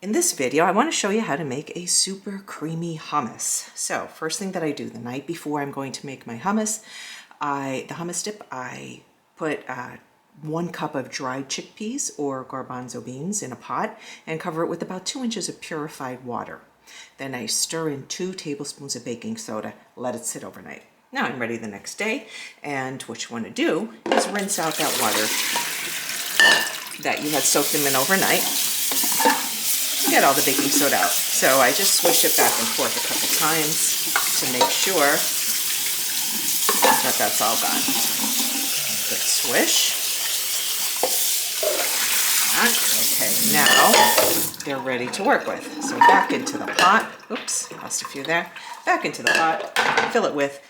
In this video, I want to show you how to make a super creamy hummus. So first thing that I do the night before I'm going to make my hummus, the hummus dip, I put 1 cup of dried chickpeas or garbanzo beans in a pot and cover it with about 2 inches of purified water. Then I stir in 2 tablespoons of baking soda, let it sit overnight. Now I'm ready the next day, and what you want to do is rinse out that water that you had soaked them in overnight. Get all the baking soda out. So I just swish it back and forth a couple times to make sure that that's all gone. Good swish. Okay, now they're ready to work with. So back into the pot. Oops, lost a few there. Back into the pot. Fill it with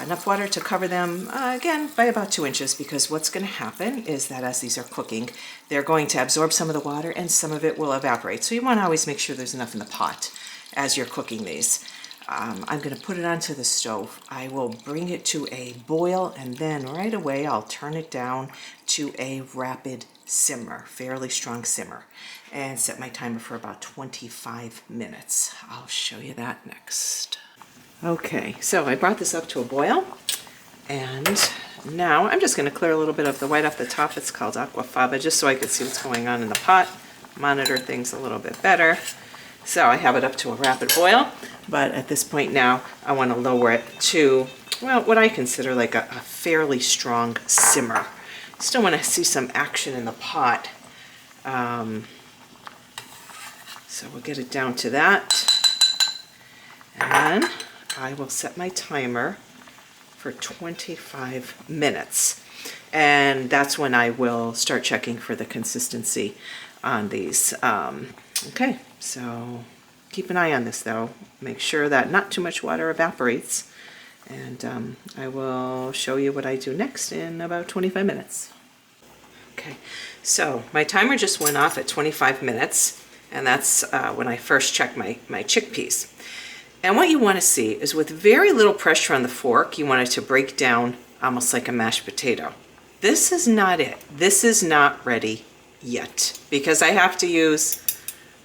enough water to cover them, again, by about 2 inches, because what's going to happen is that as these are cooking, they're going to absorb some of the water and some of it will evaporate. So you want to always make sure there's enough in the pot as you're cooking these. I'm going to put it onto the stove. I will bring it to a boil, and then right away I'll turn it down to a rapid simmer, fairly strong simmer, and set my timer for about 25 minutes. I'll show you that next. Okay, so I brought this up to a boil, and now I'm just going to clear a little bit of the white off the top. It's called aquafaba, just so I can see what's going on in the pot, monitor things a little bit better. So I have it up to a rapid boil, but at this point now I want to lower it to, well, what I consider like a fairly strong simmer. Still want to see some action in the pot. So we'll get it down to that, and then I will set my timer for 25 minutes. And that's when I will start checking for the consistency on these. Okay, so keep an eye on this though. Make sure that not too much water evaporates. And I will show you what I do next in about 25 minutes. Okay, so my timer just went off at 25 minutes. And that's when I first check my chickpeas. And what you want to see is with very little pressure on the fork, you want it to break down almost like a mashed potato. This is not it. This is not ready yet, because I have to use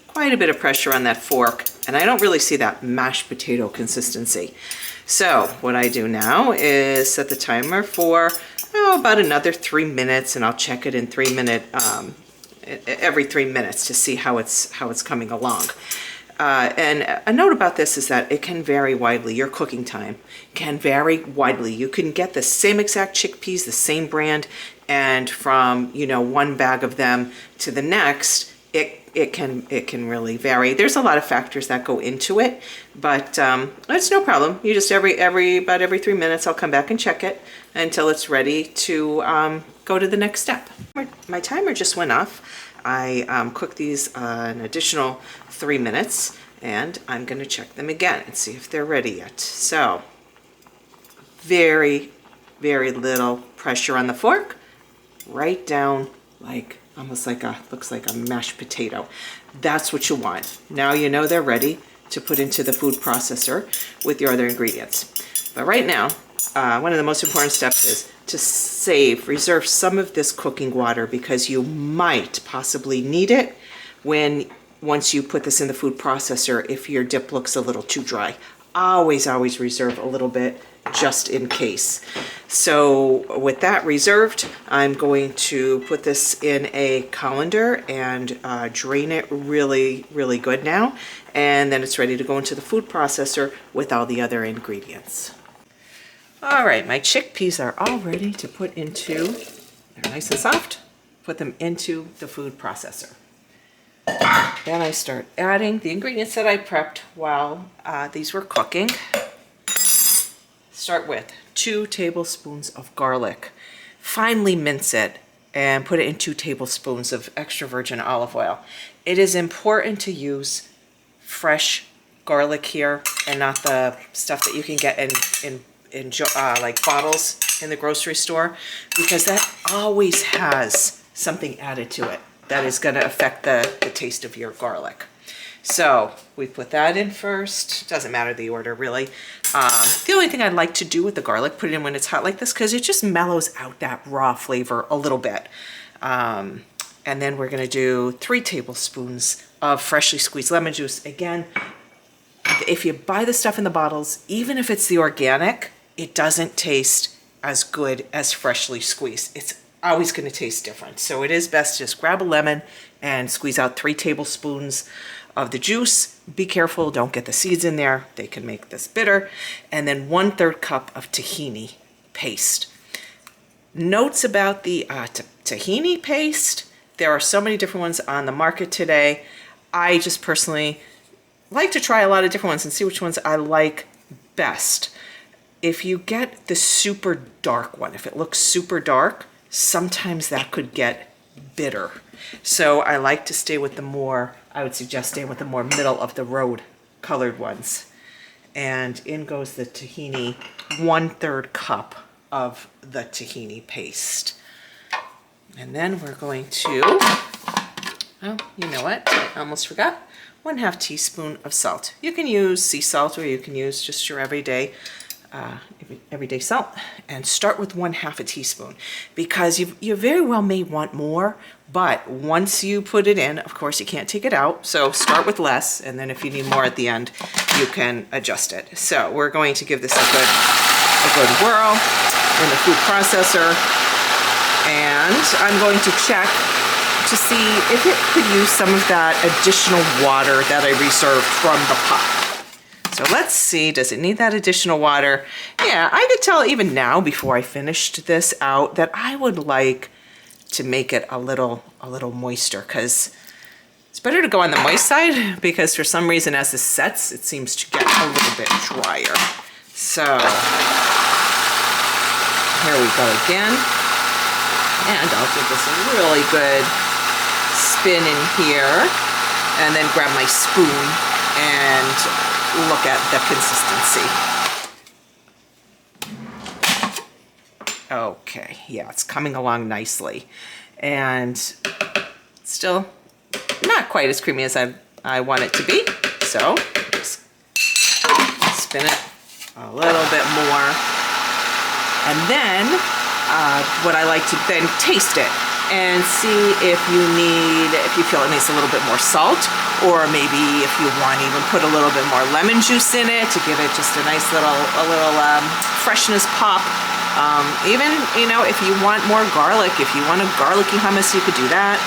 quite a bit of pressure on that fork, and I don't really see that mashed potato consistency. So what I do now is set the timer for about another 3 minutes, and I'll check it in every 3 minutes to see how it's coming along. And a note about this is that it can vary widely. Your cooking time can vary widely. You can get the same exact chickpeas, the same brand, and from one bag of them to the next, it can really vary. There's a lot of factors that go into it, but it's no problem. You just about every 3 minutes, I'll come back and check it until it's ready to go to the next step. My timer just went off. I cooked these an additional 3 minutes, and I'm going to check them again and see if they're ready yet. So very, very little pressure on the fork, right down like almost like looks like a mashed potato. That's what you want. Now you know they're ready to put into the food processor with your other ingredients. But right now, one of the most important steps is to reserve some of this cooking water, because you might possibly need it once you put this in the food processor if your dip looks a little too dry. Always reserve a little bit just in case. So with that reserved, I'm going to put this in a colander and drain it really, really good now. And then it's ready to go into the food processor with all the other ingredients. All right, my chickpeas are all ready to put into, they're nice and soft, put them into the food processor. Then I start adding the ingredients that I prepped while these were cooking. Start with 2 tablespoons of garlic. Finely mince it and put it in 2 tablespoons of extra virgin olive oil. It is important to use fresh garlic here and not the stuff that you can get in like bottles in the grocery store, because that always has something added to it that is going to affect the taste of your garlic. So we put that in first. Doesn't matter the order really. The only thing I'd like to do with the garlic, put it in when it's hot like this, because it just mellows out that raw flavor a little bit. And then we're gonna do 3 tablespoons of freshly squeezed lemon juice. Again, if you buy the stuff in the bottles, even if it's the organic, it doesn't taste as good as freshly squeezed. It's always gonna taste different. So it is best to just grab a lemon and squeeze out 3 tablespoons of the juice. Be careful, don't get the seeds in there. They can make this bitter. And then 1/3 cup of tahini paste. Notes about the tahini paste. There are so many different ones on the market today. I just personally like to try a lot of different ones and see which ones I like best. If you get the super dark one, if it looks super dark, sometimes that could get bitter. So I like to stay with the more, I would suggest staying with the more middle of the road colored ones. And in goes the tahini, 1/3 cup of the tahini paste. And then we're going to, oh, you know what, I almost forgot, 1/2 teaspoon of salt. You can use sea salt or you can use just your everyday salt. And start with 1/2 teaspoon because you very well may want more, but once you put it in, of course you can't take it out. So start with less, and then if you need more at the end, you can adjust it. So we're going to give this a good whirl in the food processor. And I'm going to check to see if it could use some of that additional water that I reserved from the pot. So let's see, does it need that additional water? Yeah, I could tell even now before I finished this out that I would like to make it a little moister, because it's better to go on the moist side, because for some reason as this sets, it seems to get a little bit drier. So here we go again. And I'll give this a really good spin in here, and then grab my spoon and look at the consistency. Okay, yeah, it's coming along nicely. And still not quite as creamy as I want it to be. So just spin it a little bit more. And then what I like to then taste it and see if you feel it needs a little bit more salt, or maybe if you want to even put a little bit more lemon juice in it to give it just a nice little freshness pop. Even, you know, if you want more garlic, if you want a garlicky hummus, you could do that.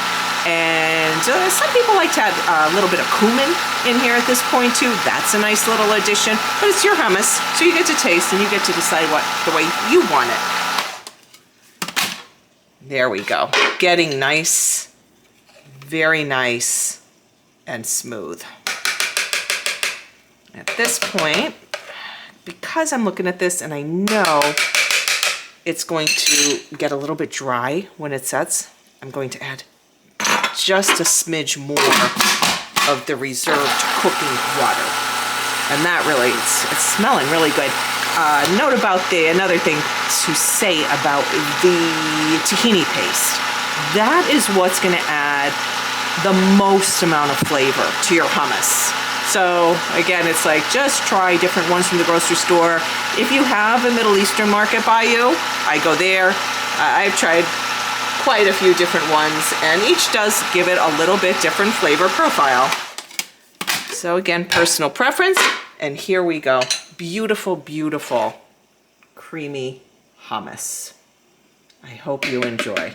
And some people like to add a little bit of cumin in here at this point too. That's a nice little addition, but it's your hummus, so you get to taste and you get to decide the way you want it. There we go. Getting nice, very nice and smooth. At this point, because I'm looking at this and I know it's going to get a little bit dry when it sets, I'm going to add just a smidge more of the reserved cooking water. And that really, it's smelling really good. Note about another thing to say about the tahini paste. That is what's going to add the most amount of flavor to your hummus. So again, it's like just try different ones from the grocery store. If you have a Middle Eastern market by you, I go there. I've tried quite a few different ones, and each does give it a little bit different flavor profile. So again, personal preference, and here we go. Beautiful, beautiful, creamy hummus. I hope you enjoy.